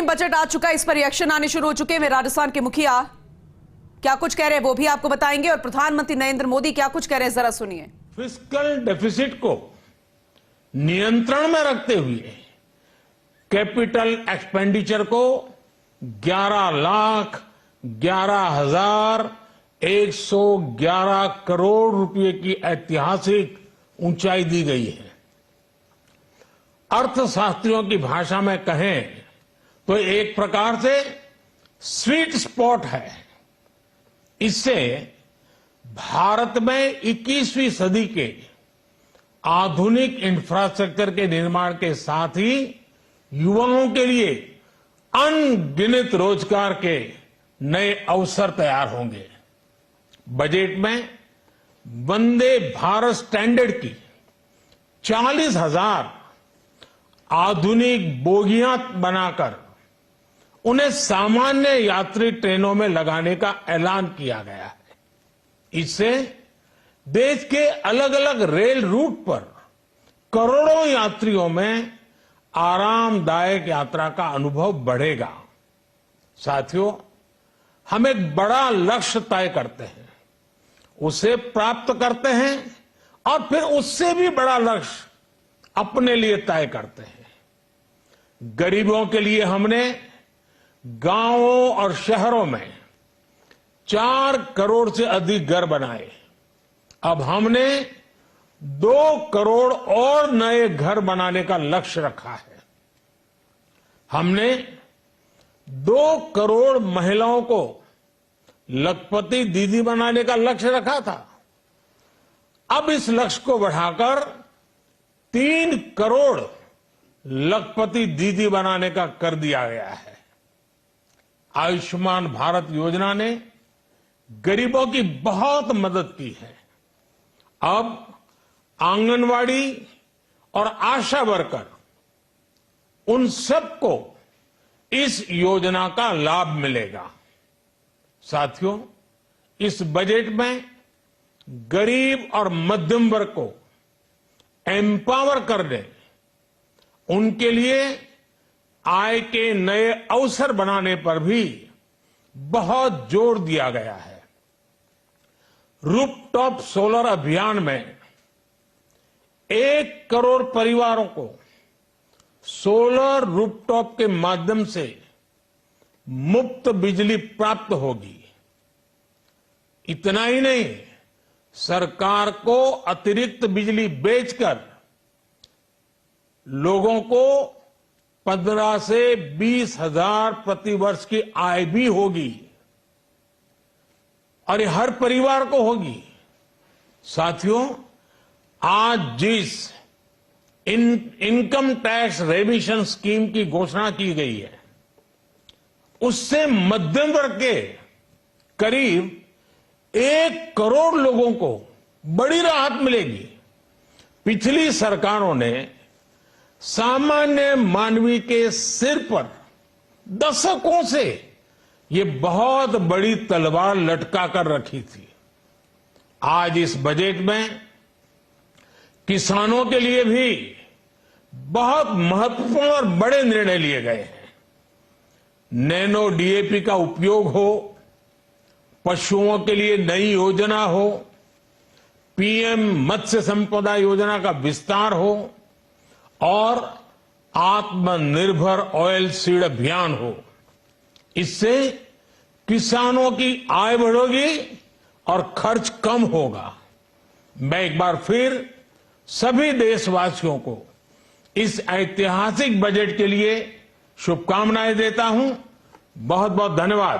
अंतरिम बजट आ चुका है, इस पर रिएक्शन आने शुरू हो चुके हैं। राजस्थान के मुखिया क्या कुछ कह रहे हैं वो भी आपको बताएंगे, और प्रधानमंत्री नरेंद्र मोदी क्या कुछ कह रहे हैं, जरा सुनिए। फिस्कल डेफिसिट को नियंत्रण में रखते हुए कैपिटल एक्सपेंडिचर को 11,11,111 करोड़ रुपए की ऐतिहासिक ऊंचाई दी गई है। अर्थशास्त्रियों की भाषा में कहें तो एक प्रकार से स्वीट स्पॉट है। इससे भारत में 21वीं सदी के आधुनिक इंफ्रास्ट्रक्चर के निर्माण के साथ ही युवाओं के लिए अनगिनत रोजगार के नए अवसर तैयार होंगे। बजट में वंदे भारत स्टैंडर्ड की 40,000 आधुनिक बोगियां बनाकर उन्हें सामान्य यात्री ट्रेनों में लगाने का ऐलान किया गया है। इससे देश के अलग अलग रेल रूट पर करोड़ों यात्रियों में आरामदायक यात्रा का अनुभव बढ़ेगा। साथियों, हम एक बड़ा लक्ष्य तय करते हैं, उसे प्राप्त करते हैं और फिर उससे भी बड़ा लक्ष्य अपने लिए तय करते हैं। गरीबों के लिए हमने गांवों और शहरों में 4 करोड़ से अधिक घर बनाए। अब हमने 2 करोड़ और नए घर बनाने का लक्ष्य रखा है। हमने 2 करोड़ महिलाओं को लखपति दीदी बनाने का लक्ष्य रखा था। अब इस लक्ष्य को बढ़ाकर 3 करोड़ लखपति दीदी बनाने का कर दिया गया है। आयुष्मान भारत योजना ने गरीबों की बहुत मदद की है। अब आंगनवाड़ी और आशा वर्कर, उन सबको इस योजना का लाभ मिलेगा। साथियों, इस बजट में गरीब और मध्यम वर्ग को एम्पावर करने, उनके लिए आय के नए अवसर बनाने पर भी बहुत जोर दिया गया है। रूफटॉप सोलर अभियान में 1 करोड़ परिवारों को सोलर रूफटॉप के माध्यम से मुफ्त बिजली प्राप्त होगी। इतना ही नहीं, सरकार को अतिरिक्त बिजली बेचकर लोगों को 15 से 20 हजार प्रतिवर्ष की आय भी होगी, और ये हर परिवार को होगी। साथियों, आज जिस इनकम टैक्स रेमिशन स्कीम की घोषणा की गई है, उससे मध्यम वर्ग के करीब 1 करोड़ लोगों को बड़ी राहत मिलेगी। पिछली सरकारों ने सामान्य मानवी के सिर पर दशकों से ये बहुत बड़ी तलवार लटका कर रखी थी। आज इस बजट में किसानों के लिए भी बहुत महत्वपूर्ण और बड़े निर्णय लिए गए हैं। नैनो डीएपी का उपयोग हो, पशुओं के लिए नई योजना हो, पीएम मत्स्य संपदा योजना का विस्तार हो और आत्मनिर्भर ऑयल सीड अभियान हो। इससे किसानों की आय बढ़ेगी और खर्च कम होगा। मैं एक बार फिर सभी देशवासियों को इस ऐतिहासिक बजट के लिए शुभकामनाएं देता हूं। बहुत बहुत धन्यवाद।